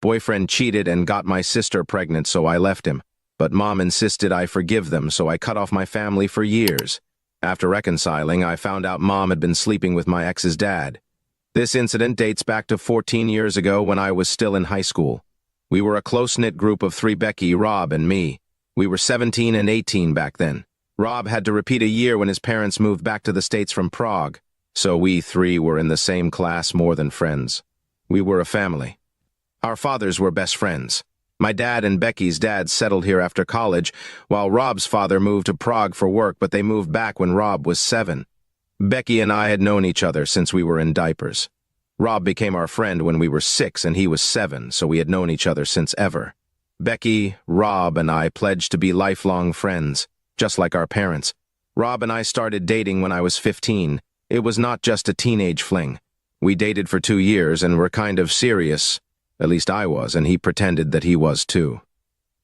Boyfriend cheated and got my sister pregnant, so I left him. But Mom insisted I forgive them, so I cut off my family for years. After reconciling, I found out Mom had been sleeping with my ex's dad. This incident dates back to 14 years ago when I was still in high school. We were a close-knit group of three: Becky, Rob, and me. We were 17 and 18 back then. Rob had to repeat a year when his parents moved back to the States from Prague, so we three were in the same class more than friends. We were a family. Our fathers were best friends. My dad and Becky's dad settled here after college, while Rob's father moved to Prague for work, but they moved back when Rob was 7. Becky and I had known each other since we were in diapers. Rob became our friend when we were 6 and he was 7, so we had known each other since ever. Becky, Rob, and I pledged to be lifelong friends, just like our parents. Rob and I started dating when I was 15. It was not just a teenage fling. We dated for 2 years and were kind of serious. At least I was, and he pretended that he was too.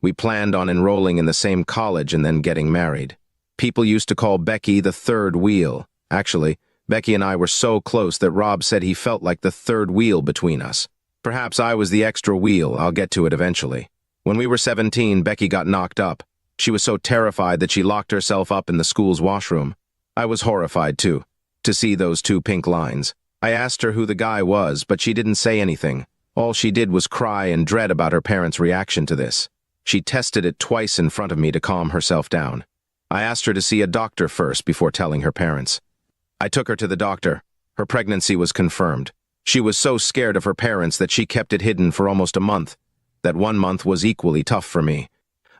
We planned on enrolling in the same college and then getting married. People used to call Becky the third wheel. Actually, Becky and I were so close that Rob said he felt like the third wheel between us. Perhaps I was the extra wheel. I'll get to it eventually. When we were 17, Becky got knocked up. She was so terrified that she locked herself up in the school's washroom. I was horrified too, to see those 2 pink lines. I asked her who the guy was, but she didn't say anything. All she did was cry and dread about her parents' reaction to this. She tested it twice in front of me to calm herself down. I asked her to see a doctor first before telling her parents. I took her to the doctor. Her pregnancy was confirmed. She was so scared of her parents that she kept it hidden for almost a month. That 1 month was equally tough for me.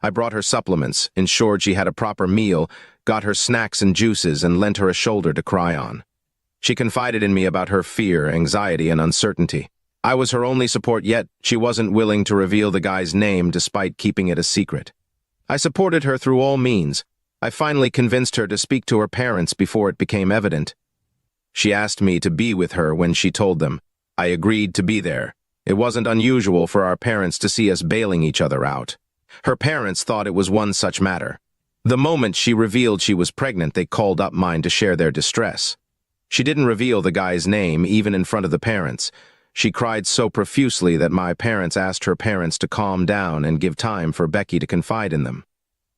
I brought her supplements, ensured she had a proper meal, got her snacks and juices, and lent her a shoulder to cry on. She confided in me about her fear, anxiety, and uncertainty. I was her only support, yet she wasn't willing to reveal the guy's name despite keeping it a secret. I supported her through all means. I finally convinced her to speak to her parents before it became evident. She asked me to be with her when she told them. I agreed to be there. It wasn't unusual for our parents to see us bailing each other out. Her parents thought it was one such matter. The moment she revealed she was pregnant, they called up mine to share their distress. She didn't reveal the guy's name, even in front of the parents. She cried so profusely that my parents asked her parents to calm down and give time for Becky to confide in them.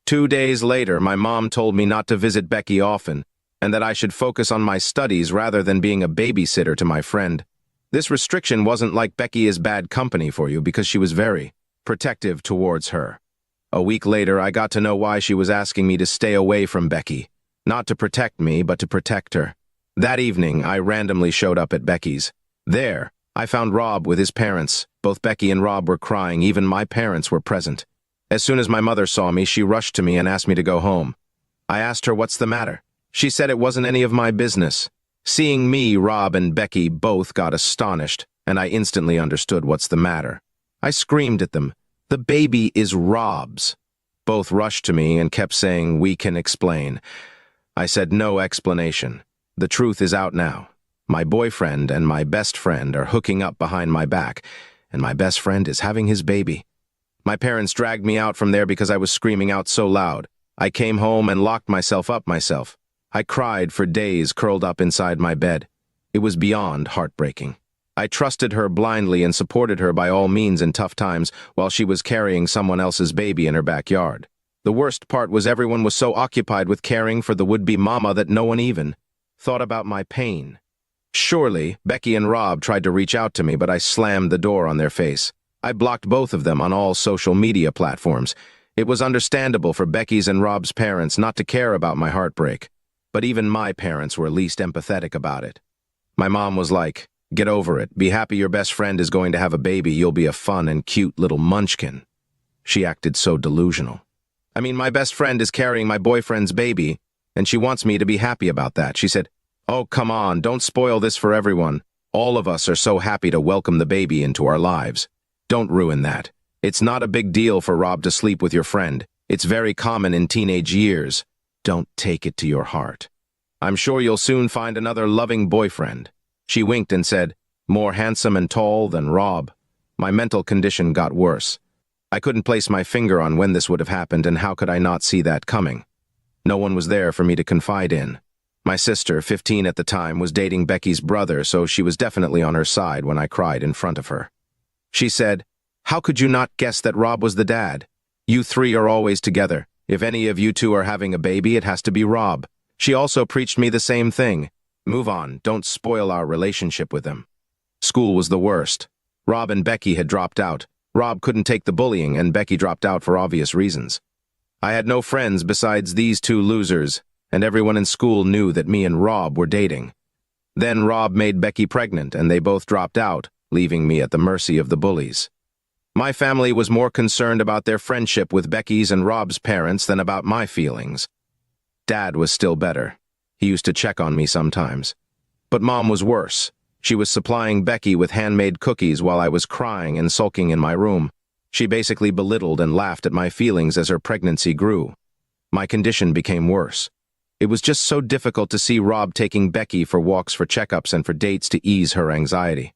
2 days later, my mom told me not to visit Becky often, and that I should focus on my studies rather than being a babysitter to my friend. This restriction wasn't like Becky is bad company for you, because she was very protective towards her. A week later, I got to know why she was asking me to stay away from Becky. Not to protect me, but to protect her. That evening, I randomly showed up at Becky's. There, I found Rob with his parents. Both Becky and Rob were crying. Even my parents were present. As soon as my mother saw me, she rushed to me and asked me to go home. I asked her what's the matter. She said it wasn't any of my business. Seeing me, Rob and Becky both got astonished, and I instantly understood what's the matter. I screamed at them. The baby is Rob's. Both rushed to me and kept saying, "We can explain." I said no explanation. The truth is out now. My boyfriend and my best friend are hooking up behind my back, and my best friend is having his baby. My parents dragged me out from there because I was screaming out so loud. I came home and locked myself up myself. I cried for days, curled up inside my bed. It was beyond heartbreaking. I trusted her blindly and supported her by all means in tough times while she was carrying someone else's baby in her backyard. The worst part was everyone was so occupied with caring for the would-be mama that no one even thought about my pain. Surely, Becky and Rob tried to reach out to me, but I slammed the door on their face. I blocked both of them on all social media platforms. It was understandable for Becky's and Rob's parents not to care about my heartbreak, but even my parents were least empathetic about it. My mom was like, "Get over it. Be happy your best friend is going to have a baby. You'll be a fun and cute little munchkin." She acted so delusional. I mean, my best friend is carrying my boyfriend's baby, and she wants me to be happy about that. She said, "Oh, come on, don't spoil this for everyone. All of us are so happy to welcome the baby into our lives. Don't ruin that. It's not a big deal for Rob to sleep with your friend. It's very common in teenage years. Don't take it to your heart. I'm sure you'll soon find another loving boyfriend." She winked and said, "More handsome and tall than Rob." My mental condition got worse. I couldn't place my finger on when this would have happened, and how could I not see that coming? No one was there for me to confide in. My sister, 15 at the time, was dating Becky's brother, so she was definitely on her side when I cried in front of her. She said, How could you not guess that Rob was the dad? You three are always together. If any of you two are having a baby, it has to be Rob. She also preached me the same thing. Move on, don't spoil our relationship with them. School was the worst. Rob and Becky had dropped out. Rob couldn't take the bullying, and Becky dropped out for obvious reasons. I had no friends besides these two losers, and everyone in school knew that me and Rob were dating. Then Rob made Becky pregnant, and they both dropped out, leaving me at the mercy of the bullies. My family was more concerned about their friendship with Becky's and Rob's parents than about my feelings. Dad was still better. He used to check on me sometimes. But Mom was worse. She was supplying Becky with handmade cookies while I was crying and sulking in my room. She basically belittled and laughed at my feelings as her pregnancy grew. My condition became worse. It was just so difficult to see Rob taking Becky for walks, for checkups, and for dates to ease her anxiety.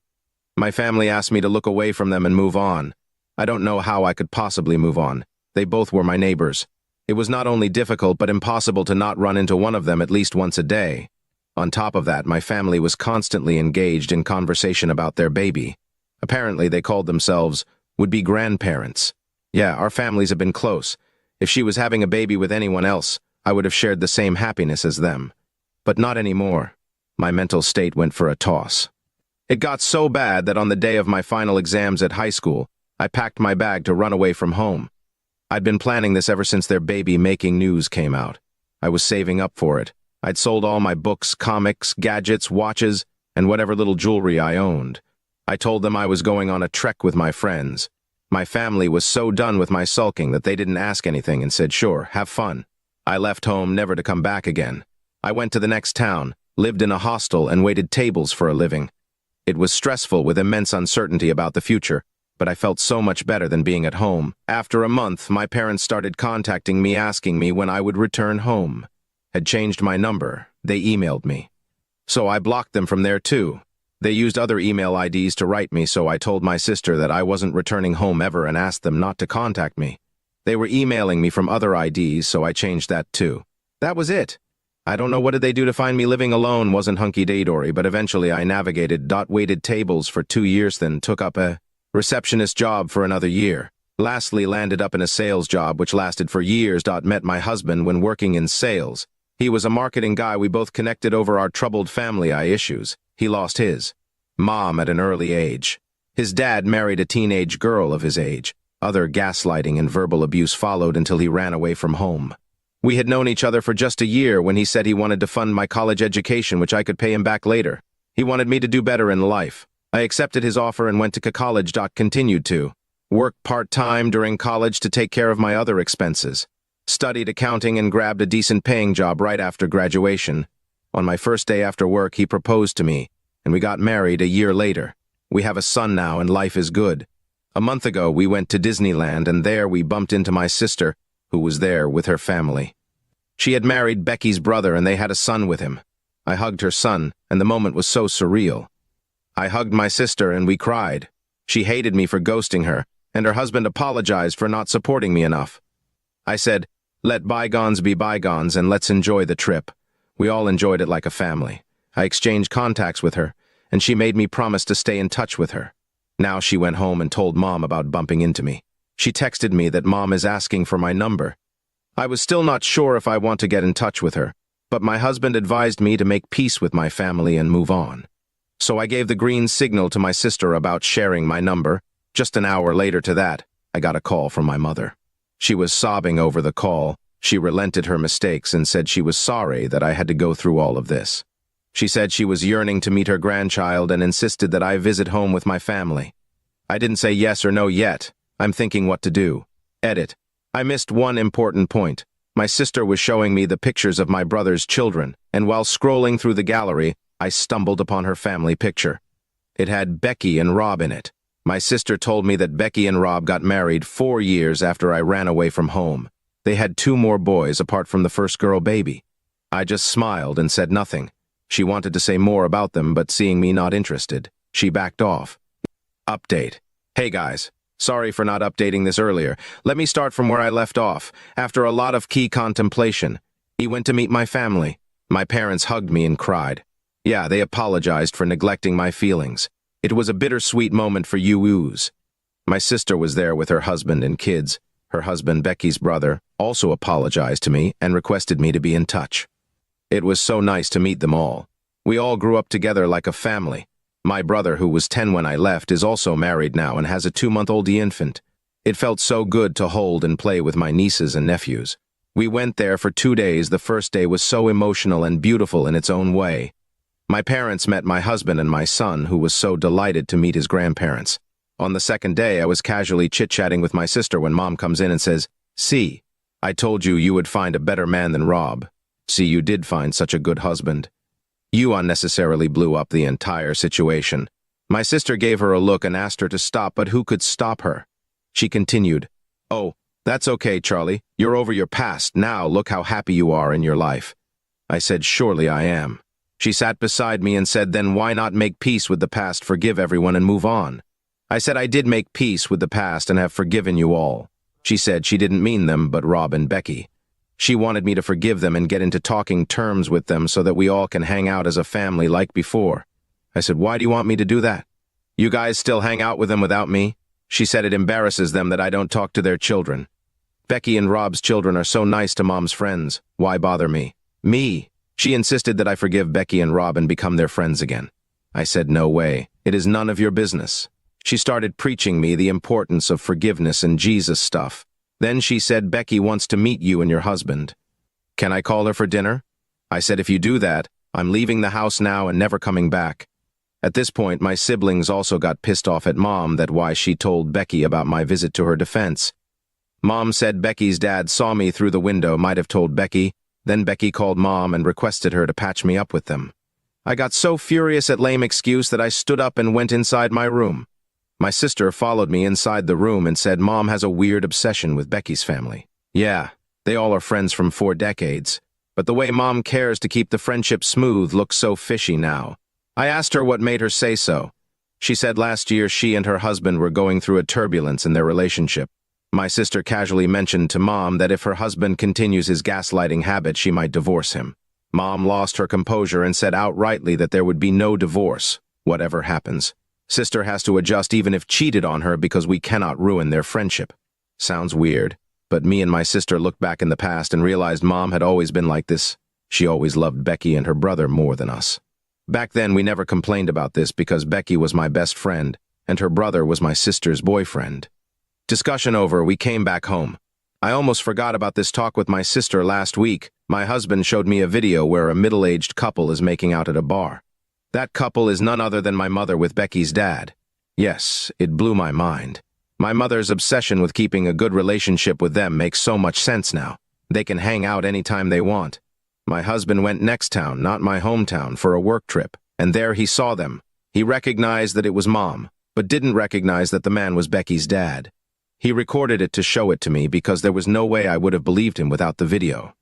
My family asked me to look away from them and move on. I don't know how I could possibly move on. They both were my neighbors. It was not only difficult but impossible to not run into one of them at least once a day. On top of that, my family was constantly engaged in conversation about their baby. Apparently, they called themselves would-be grandparents. Yeah, our families have been close. If she was having a baby with anyone else, I would have shared the same happiness as them. But not anymore. My mental state went for a toss. It got so bad that on the day of my final exams at high school, I packed my bag to run away from home. I'd been planning this ever since their baby-making news came out. I was saving up for it. I'd sold all my books, comics, gadgets, watches, and whatever little jewelry I owned. I told them I was going on a trek with my friends. My family was so done with my sulking that they didn't ask anything and said, "Sure, have fun." I left home never to come back again. I went to the next town, lived in a hostel, and waited tables for a living. It was stressful with immense uncertainty about the future, but I felt so much better than being at home. After a month, my parents started contacting me asking me when I would return home. Had changed my number. They emailed me. So I blocked them from there too. They used other email IDs to write me, so I told my sister that I wasn't returning home ever and asked them not to contact me. They were emailing me from other IDs, so I changed that too. That was it. I don't know what did they do to find me living alone wasn't hunky-dory, but eventually I navigated waited tables for 2 years, then took up a receptionist job for another year. Lastly, landed up in a sales job which lasted for years. Met my husband when working in sales. He was a marketing guy. We both connected over our troubled family issues. He lost his mom at an early age. His dad married a teenage girl of his age. Other gaslighting and verbal abuse followed until he ran away from home. We had known each other for just a year when he said he wanted to fund my college education, which I could pay him back later. He wanted me to do better in life. I accepted his offer and went to college. Continued to work part-time during college to take care of my other expenses. Studied accounting and grabbed a decent paying job right after graduation. On my first day after work, he proposed to me, and we got married a year later. We have a son now, and life is good. A month ago, we went to Disneyland, and there we bumped into my sister, who was there with her family. She had married Becky's brother, and they had a son with him. I hugged her son, and the moment was so surreal. I hugged my sister, and we cried. She hated me for ghosting her, and her husband apologized for not supporting me enough. I said, "Let bygones be bygones, and let's enjoy the trip." We all enjoyed it like a family. I exchanged contacts with her, and she made me promise to stay in touch with her. Now she went home and told Mom about bumping into me. She texted me that Mom is asking for my number. I was still not sure if I want to get in touch with her, but my husband advised me to make peace with my family and move on. So I gave the green signal to my sister about sharing my number. Just an hour later to that, I got a call from my mother. She was sobbing over the call. She relented her mistakes and said she was sorry that I had to go through all of this. She said she was yearning to meet her grandchild and insisted that I visit home with my family. I didn't say yes or no yet. I'm thinking what to do. Edit. I missed one important point. My sister was showing me the pictures of my brother's children, and while scrolling through the gallery, I stumbled upon her family picture. It had Becky and Rob in it. My sister told me that Becky and Rob got married 4 years after I ran away from home. They had 2 more boys apart from the first girl baby. I just smiled and said nothing. She wanted to say more about them, but seeing me not interested, she backed off. Update. Hey guys, sorry for not updating this earlier. Let me start from where I left off. After a lot of key contemplation, he went to meet my family. My parents hugged me and cried. Yeah, they apologized for neglecting my feelings. It was a bittersweet moment for you-oos. My sister was there with her husband and kids. Her husband, Becky's brother, also apologized to me and requested me to be in touch. It was so nice to meet them all. We all grew up together like a family. My brother, who was 10 when I left, is also married now and has a 2-month-old infant. It felt so good to hold and play with my nieces and nephews. We went there for 2 days. The first day was so emotional and beautiful in its own way. My parents met my husband and my son, who was so delighted to meet his grandparents. On the second day, I was casually chit-chatting with my sister when Mom comes in and says, "See, I told you you would find a better man than Rob. See, you did find such a good husband. You unnecessarily blew up the entire situation." My sister gave her a look and asked her to stop, but who could stop her? She continued, "Oh, that's okay, Charlie. You're over your past. Now look how happy you are in your life." I said, "Surely I am." She sat beside me and said, "Then why not make peace with the past, forgive everyone, and move on?" I said I did make peace with the past and have forgiven you all. She said she didn't mean them, but Rob and Becky. She wanted me to forgive them and get into talking terms with them so that we all can hang out as a family like before. I said, "Why do you want me to do that? You guys still hang out with them without me?" She said it embarrasses them that I don't talk to their children. Becky and Rob's children are so nice to Mom's friends. Why bother me? Me. She insisted that I forgive Becky and Rob and become their friends again. I said, "No way. It is none of your business." She started preaching me the importance of forgiveness and Jesus stuff. Then she said, "Becky wants to meet you and your husband. Can I call her for dinner?" I said, "If you do that, I'm leaving the house now and never coming back." At this point, my siblings also got pissed off at Mom that why she told Becky about my visit to her defense. Mom said Becky's dad saw me through the window, might have told Becky. Then Becky called Mom and requested her to patch me up with them. I got so furious at lame excuse that I stood up and went inside my room. My sister followed me inside the room and said Mom has a weird obsession with Becky's family. Yeah, they all are friends from 4 decades. But the way Mom cares to keep the friendship smooth looks so fishy now. I asked her what made her say so. She said last year she and her husband were going through a turbulence in their relationship. My sister casually mentioned to Mom that if her husband continues his gaslighting habit, she might divorce him. Mom lost her composure and said outrightly that there would be no divorce, whatever happens. Sister has to adjust even if cheated on her because we cannot ruin their friendship. Sounds weird, but me and my sister looked back in the past and realized Mom had always been like this. She always loved Becky and her brother more than us. Back then, we never complained about this because Becky was my best friend and her brother was my sister's boyfriend. Discussion over, we came back home. I almost forgot about this talk with my sister last week. My husband showed me a video where a middle-aged couple is making out at a bar. That couple is none other than my mother with Becky's dad. Yes, it blew my mind. My mother's obsession with keeping a good relationship with them makes so much sense now. They can hang out anytime they want. My husband went next town, not my hometown, for a work trip, and there he saw them. He recognized that it was Mom, but didn't recognize that the man was Becky's dad. He recorded it to show it to me because there was no way I would have believed him without the video.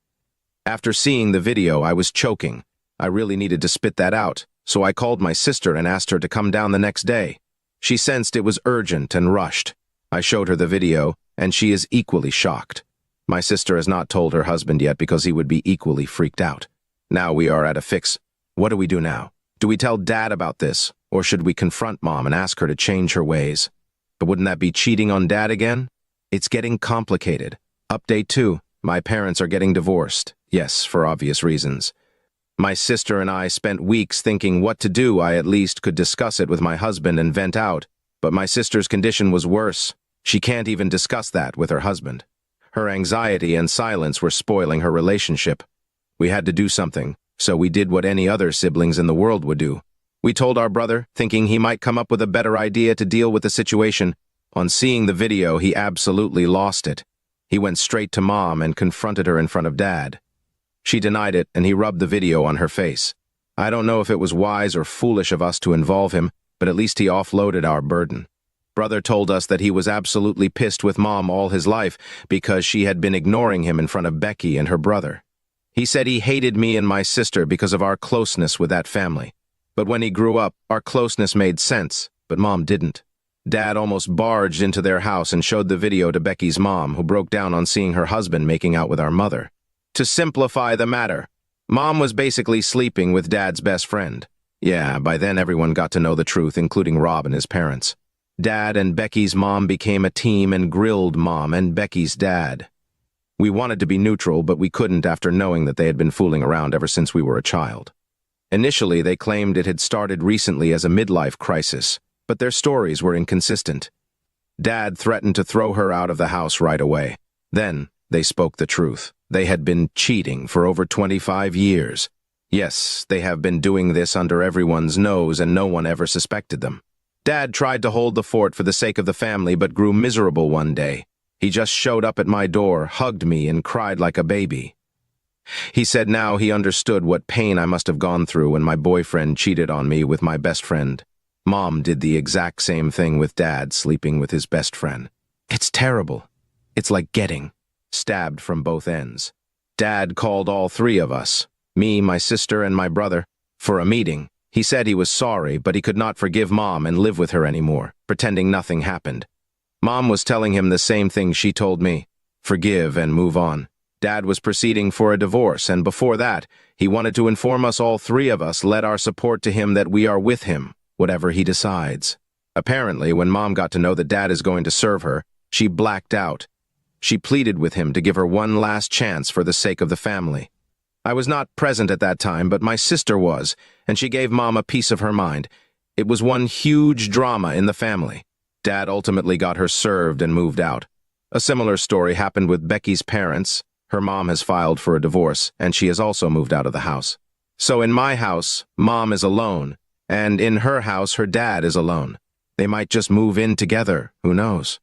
After seeing the video, I was choking. I really needed to spit that out, so I called my sister and asked her to come down the next day. She sensed it was urgent and rushed. I showed her the video, and she is equally shocked. My sister has not told her husband yet because he would be equally freaked out. Now we are at a fix. What do we do now? Do we tell Dad about this, or should we confront Mom and ask her to change her ways? But wouldn't that be cheating on Dad again? It's getting complicated. Update 2. My parents are getting divorced. Yes, for obvious reasons. My sister and I spent weeks thinking what to do. I at least could discuss it with my husband and vent out. But my sister's condition was worse. She can't even discuss that with her husband. Her anxiety and silence were spoiling her relationship. We had to do something, so we did what any other siblings in the world would do. We told our brother, thinking he might come up with a better idea to deal with the situation. On seeing the video, he absolutely lost it. He went straight to Mom and confronted her in front of Dad. She denied it, and he rubbed the video on her face. I don't know if it was wise or foolish of us to involve him, but at least he offloaded our burden. Brother told us that he was absolutely pissed with Mom all his life because she had been ignoring him in front of Becky and her brother. He said he hated me and my sister because of our closeness with that family. But when he grew up, our closeness made sense, but Mom didn't. Dad almost barged into their house and showed the video to Becky's mom, who broke down on seeing her husband making out with our mother. To simplify the matter, Mom was basically sleeping with Dad's best friend. Yeah, by then everyone got to know the truth, including Rob and his parents. Dad and Becky's mom became a team and grilled Mom and Becky's dad. We wanted to be neutral, but we couldn't after knowing that they had been fooling around ever since we were a child. Initially, they claimed it had started recently as a midlife crisis, but their stories were inconsistent. Dad threatened to throw her out of the house right away. Then, they spoke the truth. They had been cheating for over 25 years. Yes, they have been doing this under everyone's nose and no one ever suspected them. Dad tried to hold the fort for the sake of the family but grew miserable one day. He just showed up at my door, hugged me, and cried like a baby. He said now he understood what pain I must have gone through when my boyfriend cheated on me with my best friend. Mom did the exact same thing with Dad, sleeping with his best friend. It's terrible. It's like getting stabbed from both ends. Dad called all three of us, me, my sister, and my brother, for a meeting. He said he was sorry, but he could not forgive Mom and live with her anymore, pretending nothing happened. Mom was telling him the same thing she told me, forgive and move on. Dad was proceeding for a divorce, and before that, he wanted to inform us all three of us, let our support to him, that we are with him, whatever he decides. Apparently, when Mom got to know that Dad is going to serve her, she blacked out. She pleaded with him to give her one last chance for the sake of the family. I was not present at that time, but my sister was, and she gave Mom a piece of her mind. It was one huge drama in the family. Dad ultimately got her served and moved out. A similar story happened with Becky's parents. Her mom has filed for a divorce, and she has also moved out of the house. So in my house, Mom is alone, and in her house, her dad is alone. They might just move in together, who knows?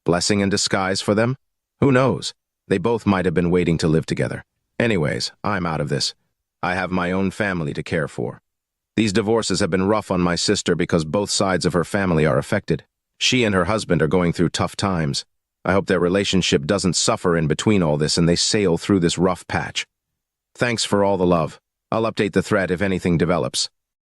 Blessing in disguise for them? Who knows? They both might have been waiting to live together. Anyways, I'm out of this. I have my own family to care for. These divorces have been rough on my sister because both sides of her family are affected. She and her husband are going through tough times. I hope their relationship doesn't suffer in between all this and they sail through this rough patch. Thanks for all the love. I'll update the thread if anything develops.